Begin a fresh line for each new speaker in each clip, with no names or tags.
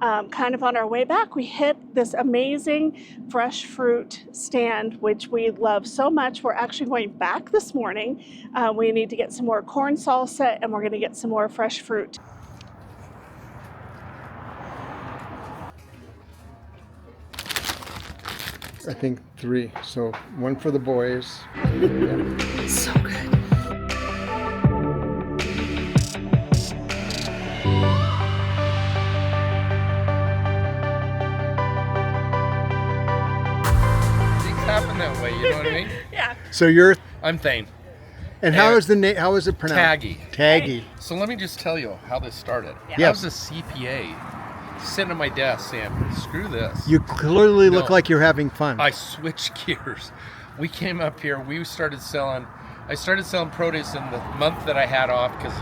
kind of on our way back, we hit this amazing fresh fruit stand, which we love so much. We're actually going back this morning. We need to get some more corn salsa, and we're going to get some more fresh fruit.
I think 3. So 1 for the boys.
So good.
Happen that way, you know what I mean?
Yeah.
So you're,
I'm Thane.
and how is the name? How is it pronounced?
Tagge.
Tagge.
So let me just tell you how this started.
Yeah.
I was a CPA sitting at my desk saying, screw this.
You clearly look
No.
like you're having fun.
I switched gears. We came up here, I started selling produce in the month that I had off, because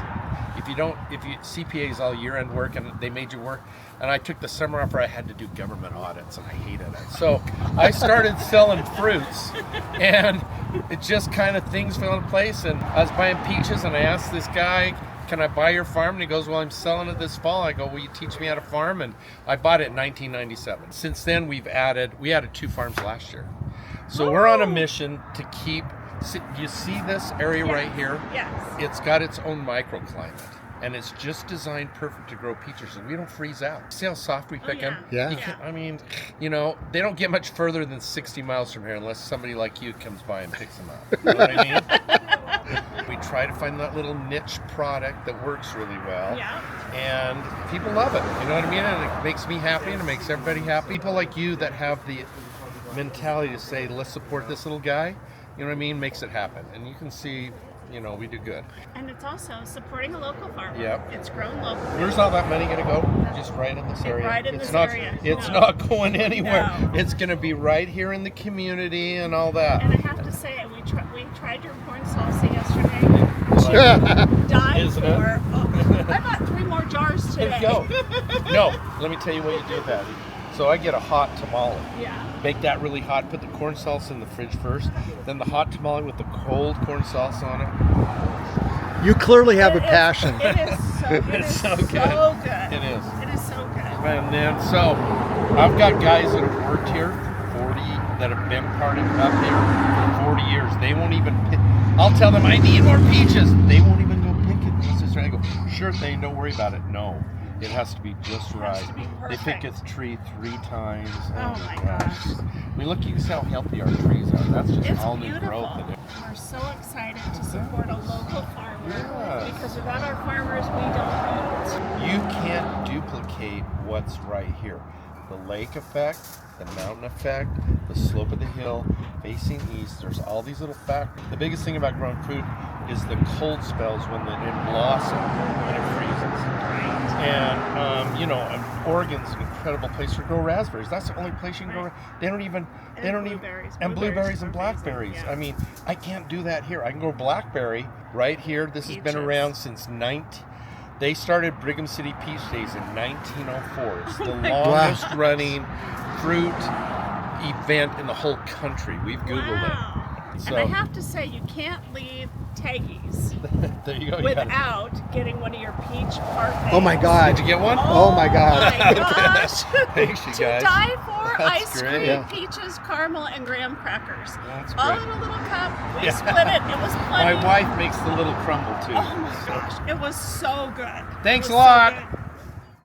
if you CPAs all year end work and they made you work, and I took the summer off where I had to do government audits and I hated it. So I started selling fruits, and it just kind of things fell in place. And I was buying peaches, and I asked this guy, can I buy your farm? And he goes, well, I'm selling it this fall. I go, will you teach me how to farm? And I bought it in 1997. Since then, we added 2 farms last year. So we're on a mission to keep, you see this area right here?
Yes.
It's got its own microclimate, and it's just designed perfect to grow peaches, and we don't freeze out. See how soft we pick them?
Yeah.
You can't, I mean, they don't get much further than 60 miles from here unless somebody like you comes by and picks them up. You know what I mean? We try to find that little niche product that works really well.
Yeah.
And people love it. You know what I mean? And it makes me happy, and it makes everybody happy. People like you that have the mentality to say, let's support this little guy, you know what I mean, makes it happen. And you can see, we do good.
And it's also supporting a local farmer.
Yep.
It's grown locally.
Where's all that money going to go? Just right in this area.
Right in
it's
this
not,
area.
It's
No.
not going anywhere.
No.
It's going to be right here in the community and all that.
And I have to say, we tried your corn salsa yesterday. Died
Isn't it?
for. Oh, I bought 3 more jars today.
There you go. No, let me tell you what you do, Patty. So I get a hot tamale.
Yeah.
Make that really hot. Put the corn salsa in the fridge first. Then the hot tamale with the cold corn salsa on it.
You clearly have a
It is-
passion.
It is so. It is so good.
It is.
It is so good.
And then, so I've got guys that have worked here for 40, that have been part of up here for 40 years. They won't even pick. I'll tell them I need more peaches. They won't even go pick it. I go, sure thing, don't worry about it. No, it has to be just right.
to be
They pick a
perfect.
tree 3 times.
Oh my gosh.
I mean, look, you can see how healthy our trees are. That's just
It's
all new
beautiful.
growth in it.
We're so excited to support a local farmer
Yes.
because without our farmers, we don't eat.
You can't duplicate what's right here. The lake effect, the mountain effect, the slope of the hill, facing east, there's all these little factors. The biggest thing about growing fruit is the cold spells when it blossoms and it freezes. And, Oregon's an incredible place to grow raspberries. That's the only place you can grow.
Blueberries.
And blueberries and
are amazing,
blackberries.
yeah.
I mean, I can't do that here. I can grow blackberry right here. This has been
Peaches.
around since They started Brigham City Peach Days in 1904. It's the longest running fruit event in the whole country. We've Googled
Wow.
it.
And I have to say, you can't leave Tagge's
There you go. You got it.
without getting one of your peach parfaits.
Oh my God.
Did you get one?
Oh my God.
Oh my gosh.
Thanks, you
To
guys.
die for.
That's
Ice
great.
cream,
Yeah.
peaches, caramel, and graham crackers.
That's
All
great.
in a little cup. We
Yeah.
split it. It was
My
plenty.
wife makes the little crumble too.
Oh my gosh. It was so good.
Thanks
It
a
was so
lot.
good.